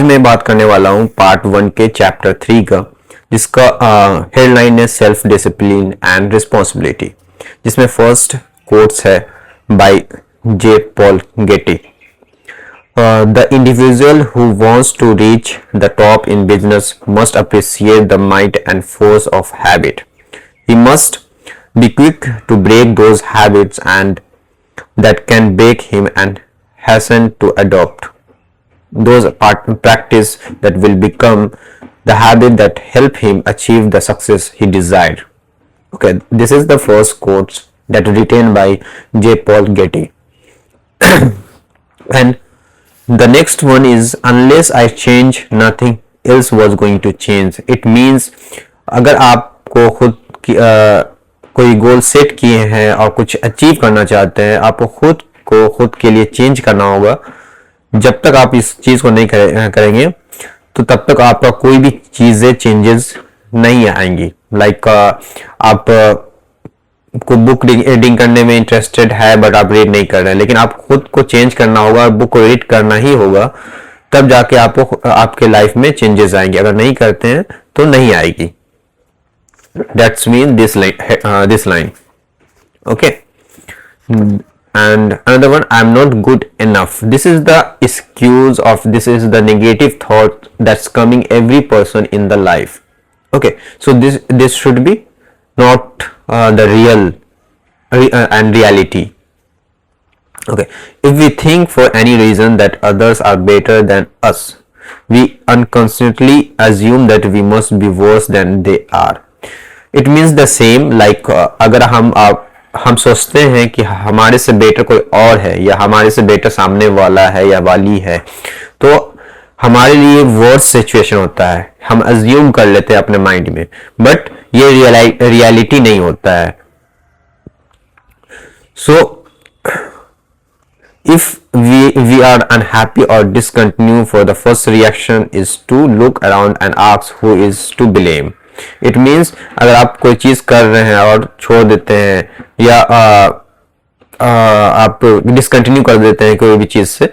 आज मैं बात करने वाला हूँ पार्ट 1 के चैप्टर 3 का, जिसका हेडलाइन है सेल्फ डिसिप्लिन एंड रिस्पॉन्सिबिलिटी, जिसमें फर्स्ट कोट्स है by J Paul Getty. The individual who wants to reach the top in business must appreciate the might and force of habit. He must be quick to break those habits and that can break him and hasten to adopt those practice that will become the habit that help him achieve the success he desired. Okay, this is the first quote that written by J. Paul Getty. And the next one is unless I change, nothing else was going to change. It means अगर आपको खुद की कोई goal set किए हैं और कुछ achieve करना चाहते हैं, आपको खुद के लिए चेंज करना होगा। जब तक आप इस चीज को नहीं करेंगे तो तब तक आपका कोई भी चीजें चेंजेस नहीं आएंगी। लाइक आप को बुक रीडिंग करने में इंटरेस्टेड है बट आप रीड नहीं कर रहे हैं, लेकिन आप खुद को चेंज करना होगा, बुक को रीड करना ही होगा, तब जाके आपको आपके लाइफ में चेंजेस आएंगे। अगर नहीं करते हैं तो नहीं आएगी। That's mean this line okay. And another one, I am not good enough. This is the excuse of, this is the negative thought that's coming every person in the life. Okay, so this should be not the real and reality. Okay, if we think for any reason that others are better than us, we unconsciously assume that we must be worse than they are. It means the same like अगर हम सोचते हैं कि हमारे से better कोई और है या हमारे से बेटर सामने वाला है या वाली है, तो हमारे लिए वर्स्ट सिचुएशन होता है, हम अज्यूम कर लेते हैं अपने माइंड में, बट ये रियलिटी नहीं होता है। So if we are unhappy और discontinue for the first reaction is to look around and ask who is to blame. It means अगर आप कोई चीज कर रहे हैं और छोड़ देते हैं या आप डिसकंटिन्यू कर देते हैं कोई भी चीज से,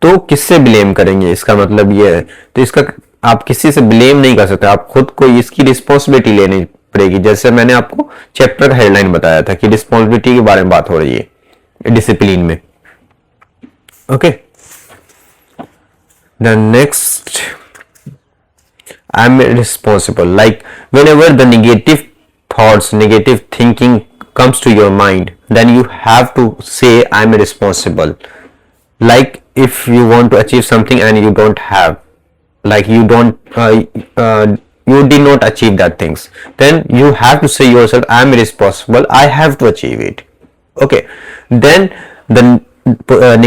तो किससे ब्लेम करेंगे? इसका मतलब ये है, तो इसका आप किसी से ब्लेम नहीं कर सकते, आप खुद को इसकी रिस्पॉन्सिबिलिटी लेनी पड़ेगी। जैसे मैंने आपको चैप्टर का हेडलाइन बताया था कि रिस्पॉन्सिबिलिटी के बारे में बात हो रही है डिसिप्लिन में। Okay, the next, I'm responsible. Like whenever the negative thoughts, negative thinking comes to your mind, then you have to say I'm responsible. Like if you want to achieve something and you don't have, like you did not achieve that things, then you have to say yourself I'm responsible, I have to achieve it. Okay, then the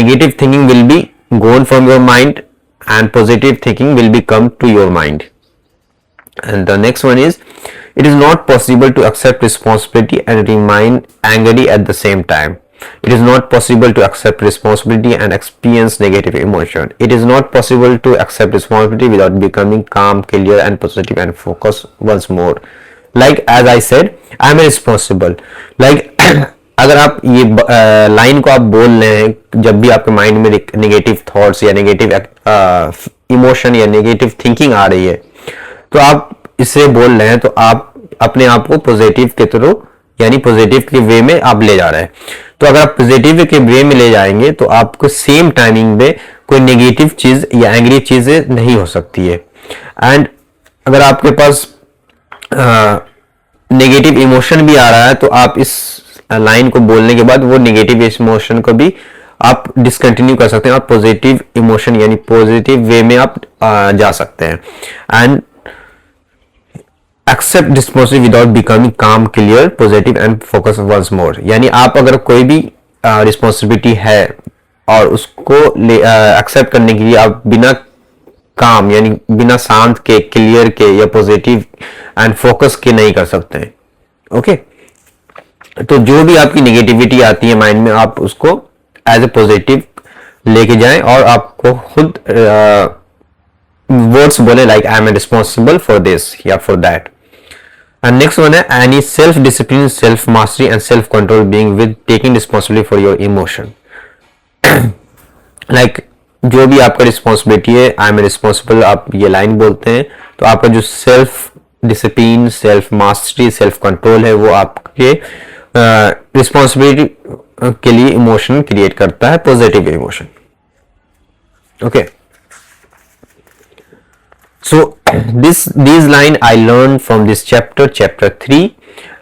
negative thinking will be gone from your mind and positive thinking will be come to your mind. And the next one is, it is not possible to accept responsibility and remain angry at the same time. It is not possible to accept responsibility and experience negative emotion. It is not possible to accept responsibility without becoming calm, clear and positive and focus once more. Like as I said, I am responsible. Like अगर आप ये line को आप बोल रहे हैं जब भी आपके माइंड में नेगेटिव थॉट्स या नेगेटिव इमोशन या नेगेटिव थिंकिंग आ रही है, तो आप इसे बोल रहे हैं, तो आप अपने आप को पॉजिटिव के थ्रू यानी पॉजिटिव के वे में आप ले जा रहे हैं। तो अगर आप पॉजिटिव के वे में ले जाएंगे तो आपको सेम टाइमिंग में कोई नेगेटिव चीज या एंग्री चीजें नहीं हो सकती है। एंड अगर आपके पास नेगेटिव इमोशन भी आ रहा है, तो आप इस लाइन को बोलने के बाद वो नेगेटिव इमोशन को भी आप डिसकंटिन्यू कर सकते हैं और पॉजिटिव इमोशन यानी पॉजिटिव वे में आप जा सकते हैं। And accept responsibility without becoming calm, clear, positive and focus once more. यानी आप अगर कोई भी रिस्पॉन्सिबिलिटी है और उसको एक्सेप्ट करने के लिए आप बिना काम यानी बिना शांत के, क्लियर के या पॉजिटिव एंड फोकस के नहीं कर सकते हैं। ओके, तो जो भी आपकी नेगेटिविटी आती है माइंड में, आप उसको एज ए पॉजिटिव लेके जाएं और आपको खुद वर्ड्स बोले like I am responsible for this या for that. And next one है any self discipline, self mastery and self control being with taking responsibility for your emotion. Like जो भी आपका रिस्पॉन्सिबिलिटी है, आई एम रिस्पॉन्सिबल, आप ये line बोलते हैं, तो आपका जो self discipline, self mastery, self control है, वो आपके रिस्पॉन्सिबिलिटी के लिए इमोशन क्रिएट करता है, positive emotion. Okay, so these line I learned from this chapter 3,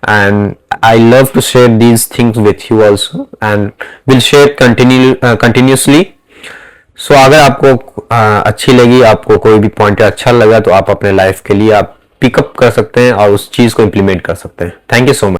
and I love to share these things with you also, and will share continuously. So अगर आपको अच्छी लगी, आपको कोई भी पॉइंट अच्छा लगा, तो आप अपने लाइफ के लिए आप पिकअप कर सकते हैं और उस चीज को इम्प्लीमेंट कर सकते हैं. Thank you so much.